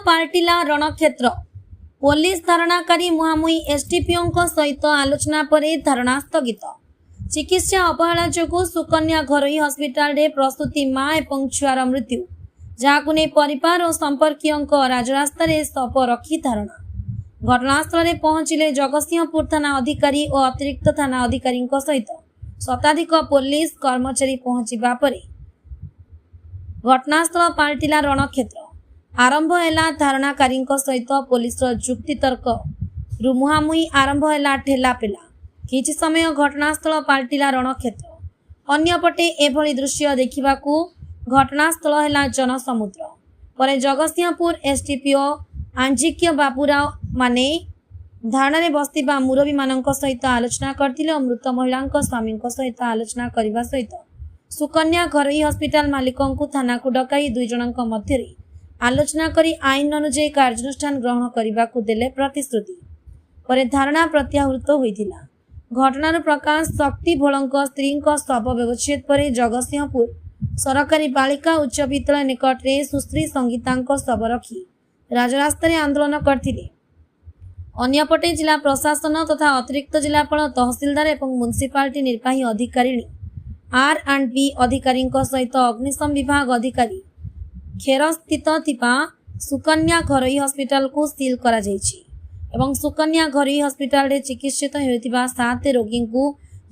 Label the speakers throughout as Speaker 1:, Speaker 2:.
Speaker 1: पार्टिला रणक्षेत्र police धारणाकारी मुहामुही SDPO सहित आलोचना पर धारणा स्थगित। चिकित्सा अवहेला जोगु सुकन्या घरोई हस्पिटाल प्रसूति मां एवं छुआर मृत्यु जहां नहीं परिवार और संपर्कीयों राजरास्तार शव रखी धारणा। घटनास्थल में पहुंचिले जगतसिंहपुर थाना अधिकारी और अतिरिक्त थाना अधिकारी सहित शताधिक पुलिस कर्मचारी पहुंचवा पर घटनास्थल पाल्टिला रणक्षेत्र। आरंभ है धारणाकारी सहित पुलिस जुक्तितर्क मुहामुही आरंभ है ठेलापेला। किछि समय घटनास्थल पाल्टिला रणक्षेत्र। अन्यपटे एभली दृश्य देखा घटनास्थल है जनसमुद्र। पर जगतसिंहपुर एसडीपीओ आंजिक्य बाबूराव माने धारणा रे बसतिबा मुरबी मानक सहित आलोचना करथिले और मृत महिला स्वामी सहित आलोचना करने सहित सुकन्या घरोई हस्पिटाल मालिकों को थाना को डकाई दुई जनक मध्य आलोचना करी आईन अनुଯାୟୀ कार्यानुष्ठान ग्रहण करने को देले प्रतिश्रुति पर धारणा प्रत्याहृत होइथिला। घटनार प्रकाश शक्ति भोलक स्त्री शव व्यवच्छेद पर जगतसिंहपुर सरकारी बालिका उच्च विद्यालय निकट में सुश्री संगीता शव रखी राजरास्तार आंदोलन करथिले। अन्यपटे जिला प्रशासन तथा अतिरिक्त जिलापाल तहसिलदार और म्युनिसिपालिटी निर्वाही अधिकारी R&B अधिकारी सहित अग्निशम विभाग अधिकारी खेर स्थित सुकन्या घरोई हस्पिटाल को सील करा जायछि एवं सुकन्या घरोई हस्पिटाल रे चिकित्सित होइतिबा 7 रोगी को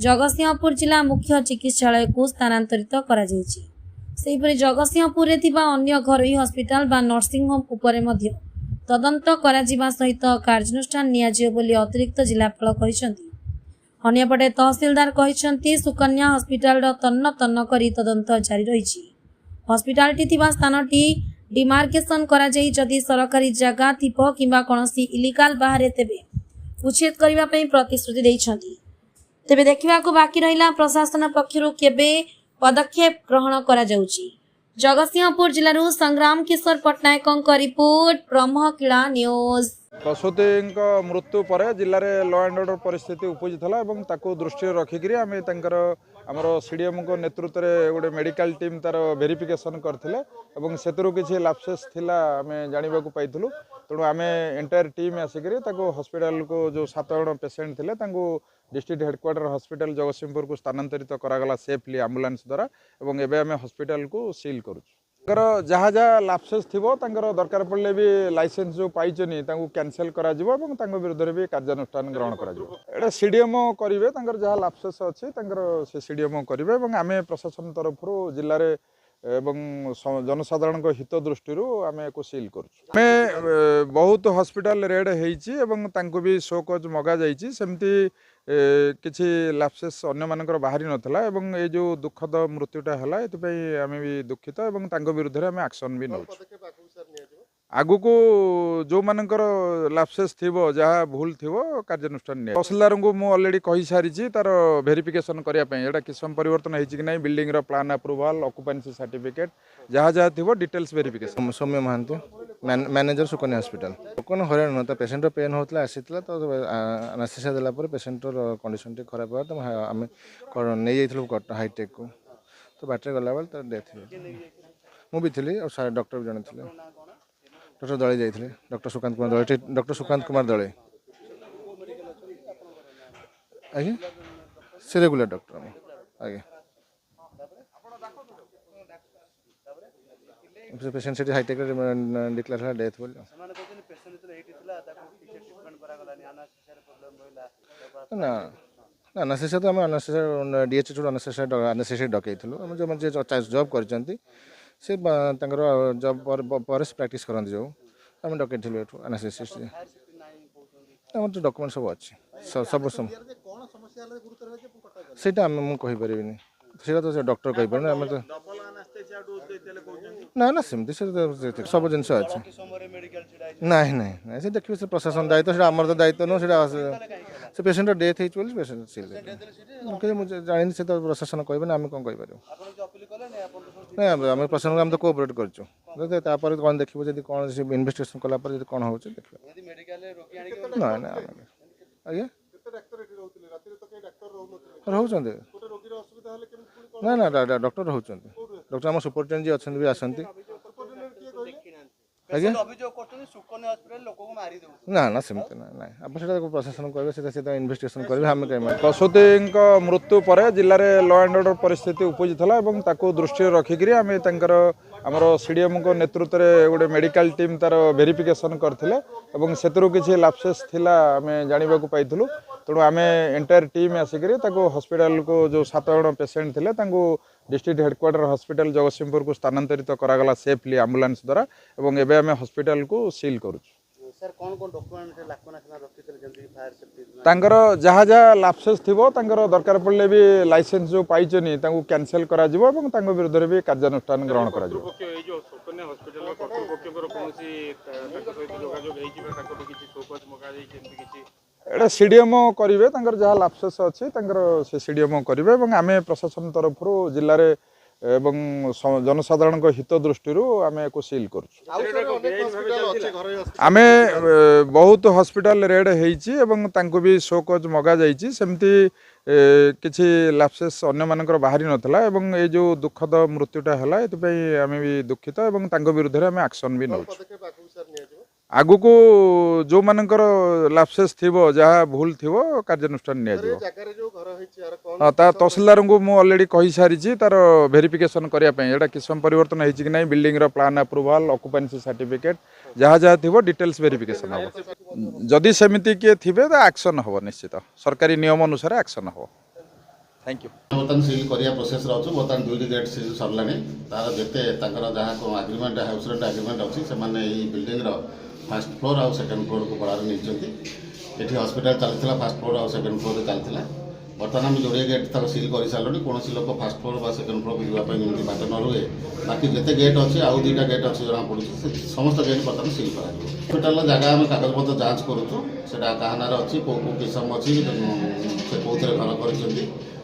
Speaker 1: जगतसिंहपुर जिला मुख्य चिकित्सालय को स्थानांतरित करा जायछि। सेहिपरि जगतसिंहपुर रे थिबा अन्य घरोई हस्पिटाल बा नर्सिंग होम उपरे मध्य तदंत कराजिबा सहित कार्यानुष्ठान नियाजियो बोली अतिरिक्त जिलापाल कहिसंती। अन्यपटे तहसिलदार कहिसंती सुकन्या हस्पिटाल तन्न तन्न करी तदंत जारी रहिछि। हस्पिटालटी थिबा स्थानटी डिमार्केशन करा जाई जदि सरकारी जगह थिबो किंबा कोनोसी इलीगल बाहर तेबे उच्छेद करबा पई प्रतिश्रुति दैछंती। तेबे देखिबाको बाकी रहिला प्रशासन पक्षरु केबे पदक्षेप ग्रहण करा जाउची। जगतसिंहपुर जिल्लारू संग्राम किशोर पट्टनायक रिपोर्ट ब्रह्मकिला न्यूज।
Speaker 2: प्रसूति मृत्यु पर जिले में लॉ एंड ऑर्डर परिस्थिति उपजी था दृष्टि रखिक आमर सीडीएम को नेतृत्व में गोटे मेडिकल टीम तार वेरिफिकेशन करथिले एवं सेतरु किछि लैप्सेस थिला आमे जानिबा को पाइथलु। तेणु आमे एंटायर टीम आसिक हॉस्पिटल को जो 7 जन पेसेंट थिले तांको डिस्ट्रिक्ट हेडक्वार्टर हॉस्पिटल जगतसिंहपुर को स्थानांतरित करागला सेफली एम्बुलेंस द्वारा एवं एबे आमे हॉस्पिटल को सील करूँ। जहाँ जहाँ लाप्सेस थी दरकार पड़े भी लाइसेंस जो पाइचनी कैंसल करा विरुद्ध भी कार्यानुष्ठान ग्रहण करा सीडीएम करेंगे जहाँ लाप्सेस अच्छी से सीडीएम करेंगे और आम प्रशासन तरफ जिले में एवं जनसाधारण हित दृष्टि आम एक सील कर बहुत हॉस्पिटल रेड होती भी शो कज मगा सेमती किसी लैप्सेस अन्य मानकर बाहरी नथिला एवं ये जो दुखद मृत्युटा है ये आम भी दुखित और विरुद्ध आम एक्शन भी नौ आगु को जो मानकर लैप्सेस थी जहाँ भूल थी कार्यानुष्ठान तहसिलदार को मुझे अलरेडी कही सारी तार वेरिफिकेशन करने किस समय परिवर्तन होती कि बिल्डिंग प्लान अप्रूवाल ऑक्युपेंसी सर्टिफिकेट जहाँ जहाँ थी डिटेल्स वेरिफिकेशन। सौम्य महांती मैनेजर सुकन्या हॉस्पिटल कौन हरान ना पेसेंट पेन होता आसी तो अनेस्थेसिया देला पेसेंट कंडीशन टी खराब हुआ तो आम नहीं जाइए हाईटेक को तो बाटर गला बेल तो डेथ मुझे थी और डॉक्टर भी जन थे डॉक्टर दले जाइए डॉक्टर सुकांत कुमार दले डॉक्टर सुकांत कुमार दले आज्ञा से रेगुलर डॉक्टर आज्ञा पेसेंट से हाईटेक डिक्लेयर है डेथ बोल ना ना अनेस्थेसिया तो आम अनेस्थेसिया डीएचओ अनेस्थेसिया डकईलु जो जॉब कर से जॉब पर प्रैक्टिस करते जो आम डकईलु अनेस्थेसिस्ट आम तो डॉक्यूमेंट सब अच्छी सब सेटा मुझे कहीपरि सीटा तो डॉक्टर कहीपर आम तो ना ना सेमती सब जिन अच्छे ना ना से देखिए से प्रशासन दायित्व से आमर तो दायित्व नुह से पेसेंट डेथ हो पेसेंट सील मुझे जानी से तो प्रशासन कहे ना आम कौन कहीपर ना आम प्रशासन आम तो कोअपरेट कर कौन देखिए जब कौन इन्वेस्टिगेशन कलापर कौन हो ना ना आज्ञा रोचे ना ना डॉक्टर रोचे डॉक्टर आम सुपरिटेडेंट जी अच्छा भी आसती
Speaker 3: ଆଜ୍ଞା
Speaker 4: ଅଭିଯୋଗ କରୁଛନ୍ତି ସୁକନ୍ୟା ହସ୍ପିଟାଲ ଲୋକଙ୍କୁ ମାରି ଦେଉଛନ୍ତି।
Speaker 3: ନା ନା ସେମିତି ନାହିଁ ଆପଣ ସେଟା ପ୍ରଶାସନ କରିବେ ସେଟା ଇନଭେଷ୍ଟିଗେସନ କରିବେ ଆମେ କାହିଁ
Speaker 2: ପ୍ରସୂତିଙ୍କ ମୃତ୍ୟୁ ପରେ ଜିଲ୍ଲାରେ ଲ ଆଣ୍ଡ ଅର୍ଡର ପରିସ୍ଥିତି ଉପୁଜିଥିଲା ଏବଂ ତାକୁ ଦୃଷ୍ଟିରେ ରଖିକିରି ଆମେ ତାଙ୍କର ଆମର ସିଡିଏମଙ୍କ ନେତୃତ୍ୱରେ ଗୋଟେ ମେଡିକାଲ ଟିମ୍ ତାର ଭେରିଫିକେସନ କରିଥିଲେ ଏବଂ ସେଥିରୁ କିଛି ଲାପସେସ୍ ଥିଲା ଆମେ ଜାଣିବାକୁ ପାଇଥିଲୁ। ତେଣୁ ଆମେ ଏଣ୍ଟାୟାର ଟିମ୍ ଆସିକରି ତାକୁ ହସ୍ପିଟାଲକୁ ଯେଉଁ 7 ଜଣ ପେସେଣ୍ଟ ଥିଲେ ତାଙ୍କୁ ଡିଷ୍ଟ୍ରିକ୍ଟ ହେଡକ୍ୱାର୍ଟର ହସ୍ପିଟାଲ ଜଗତସିଂହପୁରକୁ ସ୍ଥାନାନ୍ତରିତ କରାଗଲା ସେଫଲି ଆମ୍ବୁଲାନ୍ସ ଦ୍ୱାରା ଏବଂ ଏବେ ଆମେ ହସ୍ପିଟାଲକୁ ସିଲ୍ କରୁଛୁ।
Speaker 4: ସାର୍ କ'ଣ ଡକୁମେଣ୍ଟ ଲାଖନା ରଖିଥିଲେ ଯେମିତି ଫାୟାର ସେଫ୍ଟି?
Speaker 2: ତାଙ୍କର ଯାହା ଯାହା ଲାପସେସ୍ ଥିବ ତାଙ୍କର ଦରକାର ପଡ଼ିଲେ ବି ଲାଇସେନ୍ସ ଯେଉଁ ପାଇଛନ୍ତି ତାଙ୍କୁ କ୍ୟାନସେଲ୍ କରାଯିବ ଏବଂ ତାଙ୍କ ବିରୁଦ୍ଧରେ ବି କାର୍ଯ୍ୟାନୁଷ୍ଠାନ ଗ୍ରହଣ କରାଯିବ।
Speaker 5: ଏଇ ଯୋଉ ସୁକନ୍ୟା ହସ୍ପିଟାଲର କର୍ତ୍ତୃପକ୍ଷଙ୍କର କୌଣସି ତାଙ୍କ ସହିତ ଯୋଗାଯୋଗ ହେଇଛି ବା ତାଙ୍କଠୁ କିଛି ସୋକଜ ମଗାଯାଇଛି ଏମିତି କିଛି?
Speaker 2: ଏଇଟା ସିଡିଏମ କରିବେ ତାଙ୍କର ଯାହା ଲାପସେସ୍ ଅଛି ତାଙ୍କର ସେ ସିଡିଏମ କରିବେ ଏବଂ ଆମେ ପ୍ରଶାସନ ତରଫରୁ ଜିଲ୍ଲାରେ ଏବଂ ଜନସାଧାରଣଙ୍କ ହିତ ଦୃଷ୍ଟିରୁ ଆମେ ୟାକୁ ସିଲ୍ କରୁଛୁ। ଆମେ ବହୁତ ହସ୍ପିଟାଲ ରେଡ୍ ହେଇଛି ଏବଂ ତାଙ୍କୁ ବି ସୋକଜ ମଗାଯାଇଛି ସେମିତି କିଛି ଲାପସେସ୍ ଅନ୍ୟମାନଙ୍କର ବାହାରି ନଥିଲା ଏବଂ ଏଇ ଯେଉଁ ଦୁଃଖଦ ମୃତ୍ୟୁଟା ହେଲା ଏଥିପାଇଁ ଆମେ ବି ଦୁଃଖିତ ଏବଂ ତାଙ୍କ ବିରୁଦ୍ଧରେ ଆମେ ଆକ୍ସନ୍ ବି ନେଉଛୁ। ଆଗକୁ ଯେଉଁମାନଙ୍କର ଲାପସେସ୍ ଥିବ ଯାହା ଭୁଲ ଥିବ କାର୍ଯ୍ୟାନୁଷ୍ଠାନ ନିଆଯିବ। ହଁ ତା ତହସିଲଦାରଙ୍କୁ ମୁଁ ଅଲରେଡ଼ି କହିସାରିଛି ତାର ଭେରିଫିକେସନ୍ କରିବା ପାଇଁ ଏଇଟା କିଛି ସମୟ ପରିବର୍ତ୍ତନ ହେଇଛି କି ନାହିଁ ବିଲ୍ଡିଂର ପ୍ଲାନ୍ ଆପ୍ରୁଭାଲ୍ ଅକୁପାନ୍ସି ସାର୍ଟିଫିକେଟ୍ ଯାହା ଯାହା ଥିବ ଡିଟେଲ୍ସ ଭେରିଫିକେସନ୍ ହେବ। ଯଦି ସେମିତି କିଏ ଥିବେ ତ ଆକ୍ସନ୍ ହେବ ନିଶ୍ଚିତ ସରକାରୀ ନିୟମ ଅନୁସାରେ ଆକ୍ସନ୍ ହେବ। Thank you.
Speaker 6: ବର୍ତ୍ତମାନ ସିଲ୍ କରିବା ପ୍ରୋସେସ୍ରେ ଅଛୁ ବର୍ତ୍ତମାନ 2ଟି ଗେଟ୍ ସିଲ୍ ସରିଲାଣି ତାର ଯେତେ ତାଙ୍କର ଯାହା ଆଗ୍ରିମେଣ୍ଟ ହାଉସ୍ ରେଣ୍ଟ ଆଗ୍ରିମେଣ୍ଟ ଅଛି ସେମାନେ ଏଇ ବିଲ୍ଡିଂର ଫାର୍ଷ୍ଟ ଫ୍ଲୋର୍ ଆଉ ସେକେଣ୍ଡ ଫ୍ଲୋର୍କୁ ଭଡ଼ାରେ ନେଇଛନ୍ତି। ଏଠି ହସ୍ପିଟାଲ ଚାଲିଥିଲା ଫାର୍ଷ୍ଟ ଫ୍ଲୋର୍ ଆଉ ସେକେଣ୍ଡ ଫ୍ଲୋର୍ରେ ଚାଲିଥିଲା। ବର୍ତ୍ତମାନ ଆମେ ଯୋଡ଼ିଏ ଗେଟ୍ ତାକୁ ସିଲ୍ କରିସାରିଲୁଣି କୌଣସି ଲୋକ ଫାର୍ଷ୍ଟ ଫ୍ଲୋର୍ ବା ସେକେଣ୍ଡ ଫ୍ଲୋର୍କୁ ଯିବା ପାଇଁ ଯେମିତି ବାଟ ନ ରୁହେ ବାକି ଯେତେ ଗେଟ୍ ଅଛି ଆଉ 2ଟା ଗେଟ୍ ଅଛି ଜଣାପଡ଼ୁଛି ସେ ସମସ୍ତ ଗେଟ୍ ବର୍ତ୍ତମାନ ସିଲ୍ କରାଯିବ। ହସ୍ପିଟାଲର ଜାଗା ଆମେ କାଗଜପତ୍ର ଯାଞ୍ଚ କରୁଛୁ ସେଟା କାହା ନାଁରେ ଅଛି କେଉଁ କିସମ ଅଛି ସେ କେଉଁଥିରେ ଘର କରିଛନ୍ତି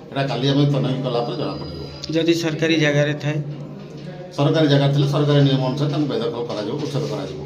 Speaker 6: ଏଇଟା କାଲି ଆମେ ତନଖି କଲା ପରେ ଜଣାପଡ଼ିବ।
Speaker 7: ଯଦି ସରକାରୀ ଜାଗାରେ ଥାଏ
Speaker 6: ସରକାରୀ ଜାଗା ଥିଲେ ସରକାରୀ ନିୟମ ଅନୁସାରେ ତାଙ୍କୁ ବେଦଖଲ କରାଯିବ ଉଚ୍ଛେଦ କରାଯିବ।